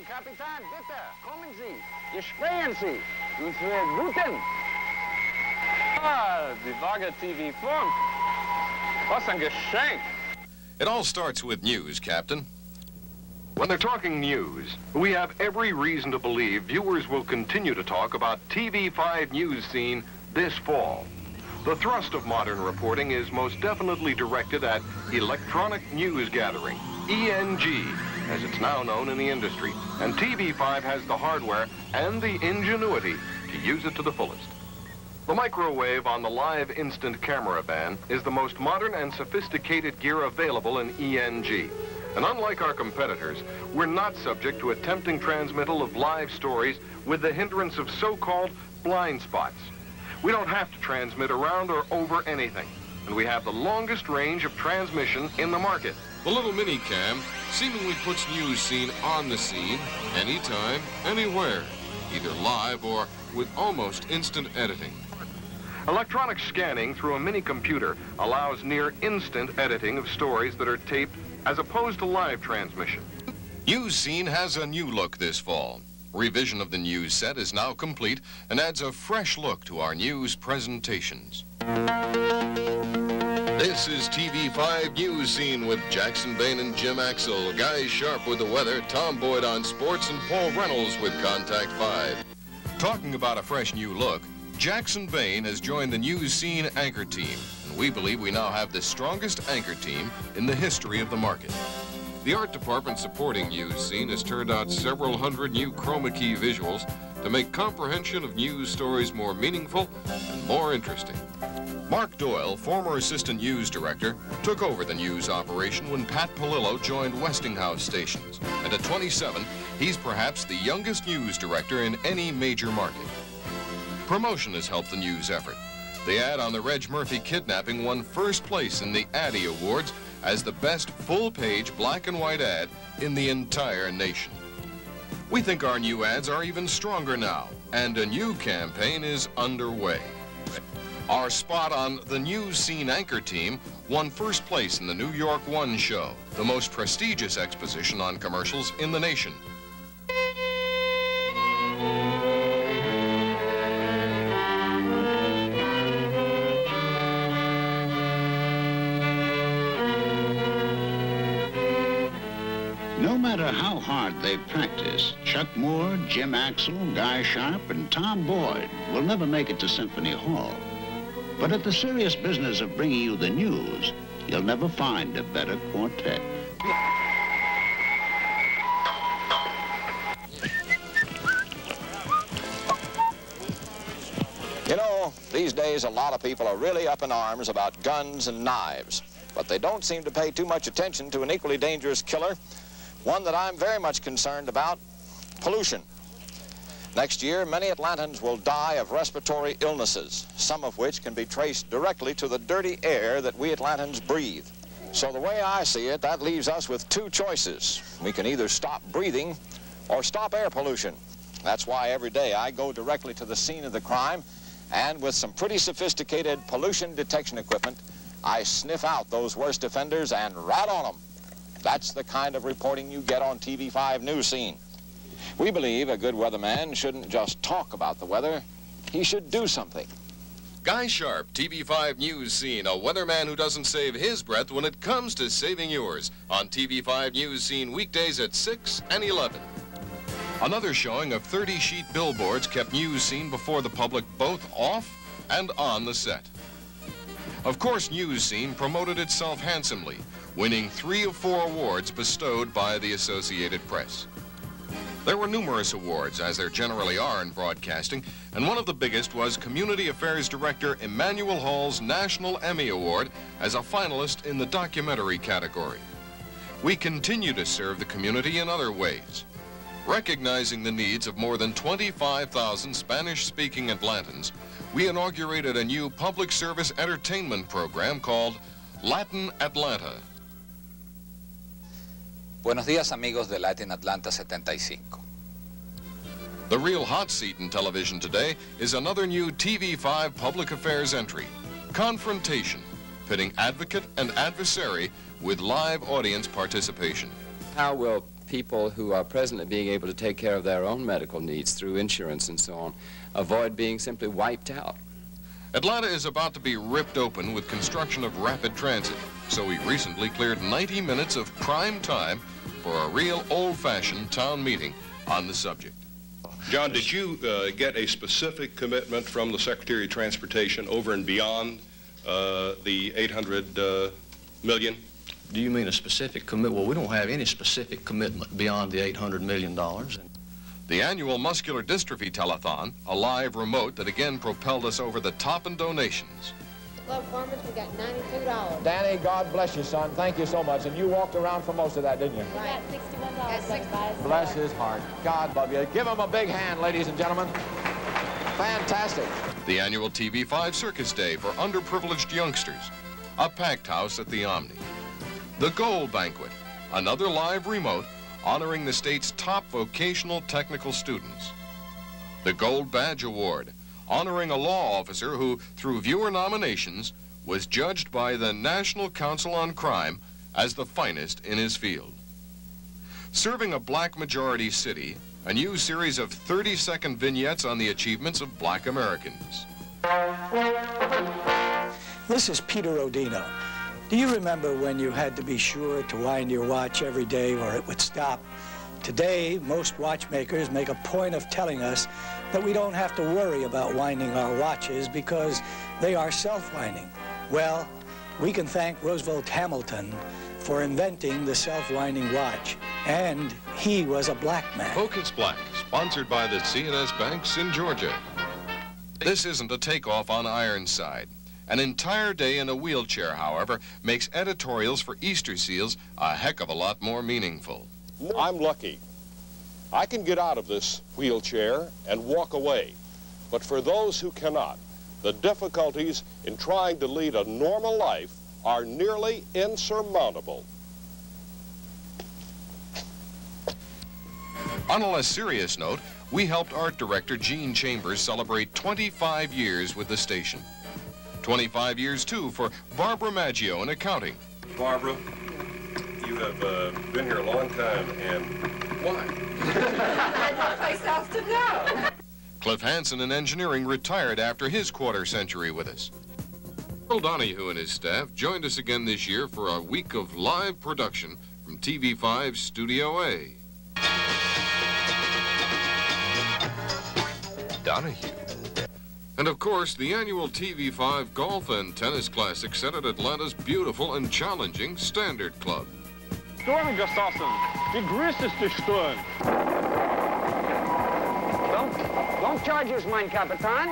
Mein Kapitän, bitte, kommen Sie. Gesprächen Sie. Unsere Guten. Ah, die WAGA-TV Funk. Was ein Geschenk. It all starts with news, Captain. When they're talking news, we have every reason to believe viewers will continue to talk about TV5 News Scene this fall. The thrust of modern reporting is most definitely directed at electronic news gathering, ENG, as it's now known in the industry. And TV5 has the hardware and the ingenuity to use it to the fullest. The microwave on the live instant camera band is the most modern and sophisticated gear available in ENG. And unlike our competitors, we're not subject to attempting transmittal of live stories with the hindrance of so-called blind spots. We don't have to transmit around or over anything, and we have the longest range of transmission in the market. The little mini-cam seemingly puts news scene on the scene, anytime, anywhere, either live or with almost instant editing. Electronic scanning through a mini-computer allows near instant editing of stories that are taped as opposed to live transmission. News Scene has a new look this fall. Revision of the news set is now complete and adds a fresh look to our news presentations. This is TV5 News Scene with Jackson Bain and Jim Axel, Guy Sharp with the weather, Tom Boyd on sports, and Paul Reynolds with Contact 5. Talking about a fresh new look, Jackson Bain has joined the News Scene anchor team, and we believe we now have the strongest anchor team in the history of the market. The art department supporting News Scene has turned out several hundred new chroma key visuals to make comprehension of news stories more meaningful and more interesting. Mark Doyle, former assistant news director, took over the news operation when Pat Palillo joined Westinghouse stations. And at 27, he's perhaps the youngest news director in any major market. Promotion has helped the news effort. The ad on the Reg Murphy kidnapping won first place in the Addy Awards as the best full-page black and white ad in the entire nation. We think our new ads are even stronger now, and a new campaign is underway. Our spot on the News Scene anchor team won first place in the New York One show, the most prestigious exposition on commercials in the nation. No matter how hard they practice, Chuck Moore, Jim Axel, Guy Sharp, and Tom Boyd will never make it to Symphony Hall. But at the serious business of bringing you the news, you'll never find a better quartet. You know, these days a lot of people are really up in arms about guns and knives, but they don't seem to pay too much attention to an equally dangerous killer, one that I'm very much concerned about: pollution. Next year, many Atlantans will die of respiratory illnesses, some of which can be traced directly to the dirty air that we Atlantans breathe. So the way I see it, that leaves us with two choices. We can either stop breathing or stop air pollution. That's why every day I go directly to the scene of the crime, and with some pretty sophisticated pollution detection equipment, I sniff out those worst offenders and rat on them. That's the kind of reporting you get on TV5 News Scene. We believe a good weatherman shouldn't just talk about the weather, he should do something. Guy Sharp, TV5 News Scene, a weatherman who doesn't save his breath when it comes to saving yours, on TV5 News Scene weekdays at 6 and 11. Another showing of 30-sheet billboards kept News Scene before the public both off and on the set. Of course, News Scene promoted itself handsomely, winning 3 of 4 awards bestowed by the Associated Press. There were numerous awards, as there generally are in broadcasting, and one of the biggest was Community Affairs Director Emmanuel Hall's National Emmy Award as a finalist in the documentary category. We continue to serve the community in other ways. Recognizing the needs of more than 25,000 Spanish-speaking Atlantans, we inaugurated a new public service entertainment program called Latin Atlanta. Buenos días, amigos de Latin Atlanta 75. The real hot seat in television today is another new TV5 public affairs entry, Confrontation, pitting advocate and adversary with live audience participation. How will people who are presently being able to take care of their own medical needs through insurance and so on avoid being simply wiped out. Atlanta is about to be ripped open with construction of rapid transit, so we recently cleared 90 minutes of prime time for a real old-fashioned town meeting on the subject. John, did you get a specific commitment from the Secretary of Transportation over and beyond the $800 million? Do you mean a specific commitment? Well, we don't have any specific commitment beyond the $800 million. The annual Muscular Dystrophy Telethon, a live remote that again propelled us over the top in donations. Club Farmers, we got $92. Danny, God bless you, son. Thank you so much. And you walked around for most of that, didn't you? We got $61. Bless his heart. God love you. Give him a big hand, ladies and gentlemen. Fantastic. The annual TV5 Circus Day for underprivileged youngsters. A packed house at the Omni. The Gold Banquet, another live remote honoring the state's top vocational technical students. The Gold Badge Award, honoring a law officer who, through viewer nominations, was judged by the National Council on Crime as the finest in his field. Serving a black majority city, a new series of 30-second vignettes on the achievements of black Americans. This is Peter Rodino. Do you remember when you had to be sure to wind your watch every day or it would stop? Today, most watchmakers make a point of telling us that we don't have to worry about winding our watches because they are self-winding. Well, we can thank Roosevelt Hamilton for inventing the self-winding watch, and he was a black man. Focus Black, sponsored by the C&S Banks in Georgia. This isn't a takeoff on Ironside. An entire day in a wheelchair, however, makes editorials for Easter seals a heck of a lot more meaningful. I'm lucky. I can get out of this wheelchair and walk away. But for those who cannot, the difficulties in trying to lead a normal life are nearly insurmountable. On a less serious note, we helped art director Gene Chambers celebrate 25 years with the station. 25 years, too, for Barbara Maggio in accounting. Barbara, you have been here a long time, and why? There's no place else to go. Cliff Hansen in engineering retired after his quarter-century with us. Earl Donahue and his staff joined us again this year for a week of live production from TV5 Studio A. Donahue. And of course, the annual TV5 Golf and Tennis Classic set at Atlanta's beautiful and challenging Standard Club. Sturm geschossen. Die Grüß ist der Sturm. Don't charge us, mein Kapitän.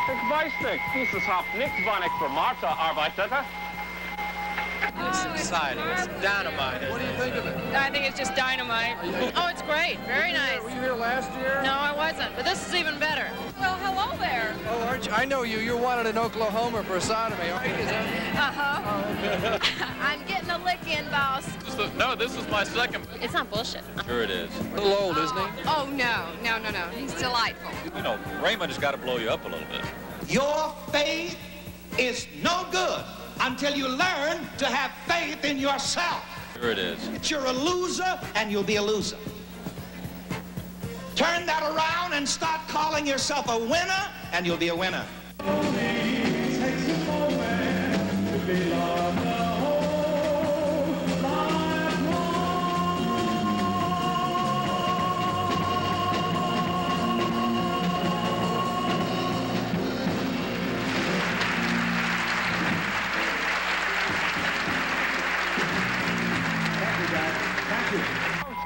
Ich weiß nicht. Dieses hat nichts, wann ich für Martha arbeitete. It's exciting. It's dynamite. What do you think of it? I think it's just dynamite. Oh, it's great. Very nice. Were you here last year? No, I wasn't. But this is even better. Well, hello there. Oh, aren't you? I know you. You're wanted in Oklahoma for sodomy, aren't you? Uh-huh. Oh, okay. I'm getting a lick in, boss. No, this is my second. It's not bullshit. Sure it is. A little old, isn't he? Oh, no. He's delightful. You know, Raymond has got to blow you up a little bit. Your faith is no good until you learn to have faith in yourself. Sure it is. You're a loser, and you'll be a loser. Turn that around and start calling yourself a winner, and you'll be a winner.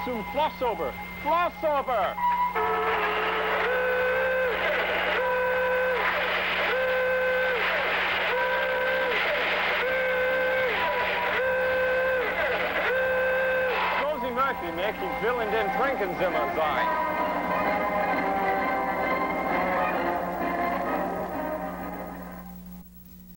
Zum Flossover. Flossover. Rosie Murphy, ich will in den Trinkenzimmer sein.